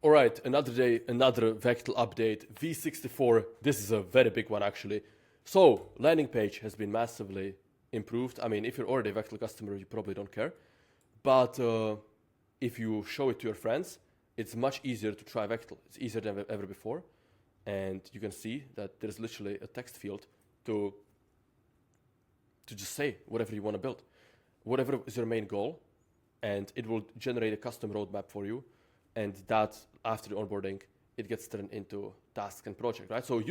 All right, another day, another Vectal update, V64. This is a very big one actually. So, landing page has been massively improved. I mean, if you're already a Vectal customer, you probably don't care. But if you show it to your friends, it's much easier to try Vectal. It's easier than ever before. And you can see that there's literally a text field to just say whatever you want to build. Whatever is your main goal, and it will generate a custom roadmap for you. And that, after the onboarding, it gets turned into task and project, right? So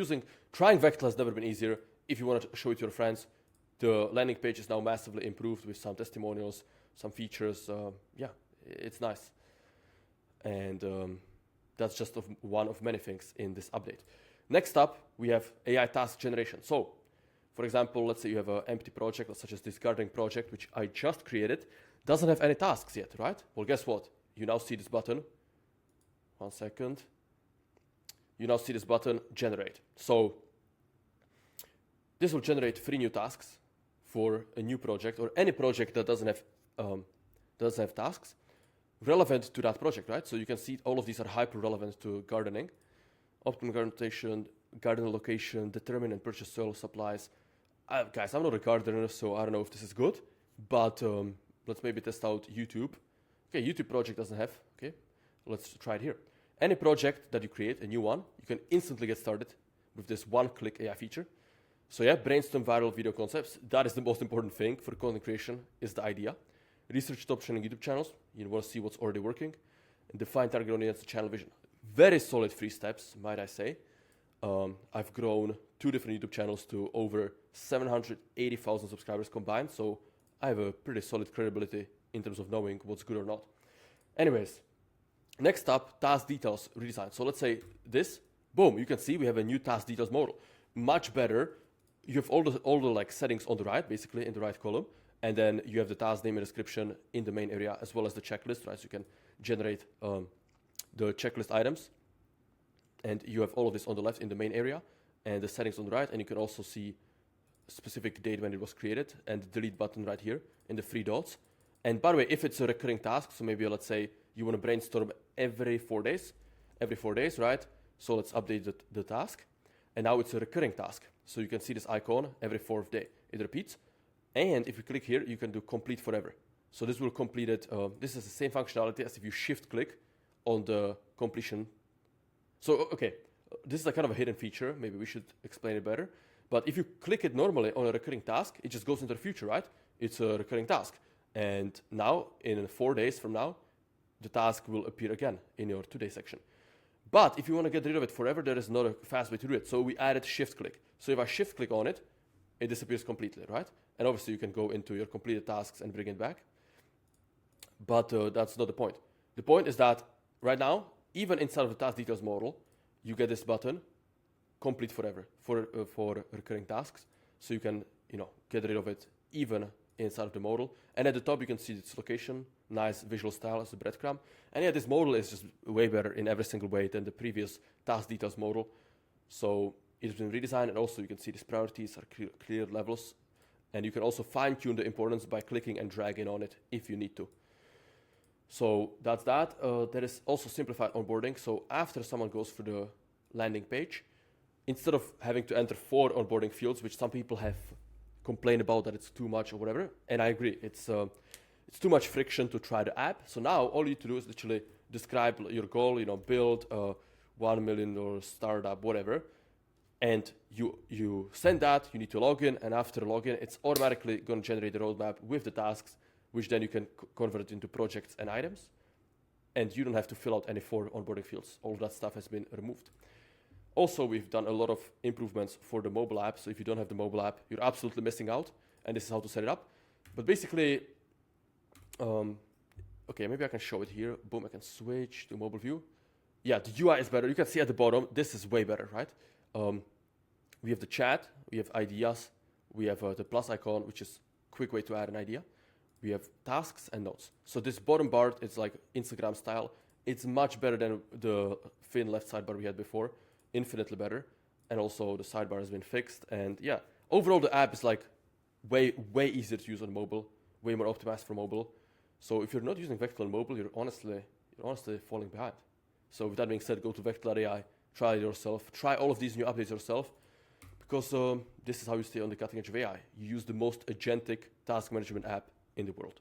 trying Vectal has never been easier. If you want to show it to your friends, the landing page is now massively improved with some testimonials, some features. Yeah, it's nice. And that's just one of many things in this update. Next up, we have AI task generation. So, for example, let's say you have an empty project, such as this gardening project, which I just created, doesn't have any tasks yet, right? Well, guess what? You now see this button. 1 second. You now see this button, generate. So this will generate 3 new tasks for a new project or any project that doesn't have tasks relevant to that project, right? So you can see all of these are hyper relevant to gardening. Optimal garden rotation, garden location, determine and purchase soil supplies. Guys, I'm not a gardener, so I don't know if this is good, but let's maybe test out YouTube. Okay, YouTube project doesn't have, okay, let's try it here. Any project that you create, a new one, you can instantly get started with this one-click AI feature. So yeah, brainstorm viral video concepts. That is the most important thing for content creation, is the idea. Research top trending YouTube channels. You want to see what's already working. And define target audience and channel vision. Very solid 3 steps, might I say. I've grown 2 different YouTube channels to over 780,000 subscribers combined. So I have a pretty solid credibility in terms of knowing what's good or not. Anyways, next up, task details redesign. So let's say this, boom, you can see we have a new task details model. Much better. You have all the like settings on the right, basically in the right column. And then you have the task name and description in the main area, as well as the checklist, right? So you can generate the checklist items. And you have all of this on the left in the main area and the settings on the right. And you can also see specific date when it was created and the delete button right here in the 3 dots. And by the way, if it's a recurring task, so maybe let's say you want to brainstorm every 4 days, right? So let's update the task. And now it's a recurring task. So you can see this icon every 4th day. It repeats. And if you click here, you can do complete forever. So this will complete it. This is the same functionality as if you shift click on the completion. So, okay, this is a kind of a hidden feature. Maybe we should explain it better. But if you click it normally on a recurring task, it just goes into the future, right? It's a recurring task. And now, in 4 days from now, the task will appear again in your today section. But if you want to get rid of it forever, there is not a fast way to do it. So we added shift click. So if I shift click on it, it disappears completely, right? And obviously you can go into your completed tasks and bring it back. But that's not the point. The point is that right now, even inside of the task details model, you get this button, complete forever, for recurring tasks. So you can, get rid of it even inside of the model. And at the top, you can see its location, nice visual style as a breadcrumb. And yeah, this model is just way better in every single way than the previous task details model. So it's been redesigned, and also you can see these priorities are clear levels. And you can also fine-tune the importance by clicking and dragging on it if you need to. So that's that. There is also simplified onboarding. So after someone goes through the landing page, instead of having to enter 4 onboarding fields, which some people have complained about that it's too much or whatever, and I agree, it's too much friction to try the app. So now all you need to do is literally describe your goal, build a $1 million startup, whatever. And you send that, you need to log in, and after login, it's automatically going to generate the roadmap with the tasks, which then you can convert into projects and items. And you don't have to fill out any 4 onboarding fields. All of that stuff has been removed. Also, we've done a lot of improvements for the mobile app. So if you don't have the mobile app, you're absolutely missing out. And this is how to set it up. But basically, okay, maybe I can show it here. Boom, I can switch to mobile view. Yeah, the UI is better. You can see at the bottom, this is way better, right? We have the chat, we have ideas, we have the plus icon, which is a quick way to add an idea. We have tasks and notes. So this bottom bar, it's like Instagram style. It's much better than the thin left sidebar we had before, infinitely better. And also the sidebar has been fixed. And yeah, overall the app is like way easier to use on mobile, way more optimized for mobile. So if you're not using Vectal on mobile, you're honestly falling behind. So with that being said, go to vectal.ai, try it yourself, try all of these new updates yourself, because this is how you stay on the cutting edge of AI. You use the most agentic task management app in the world.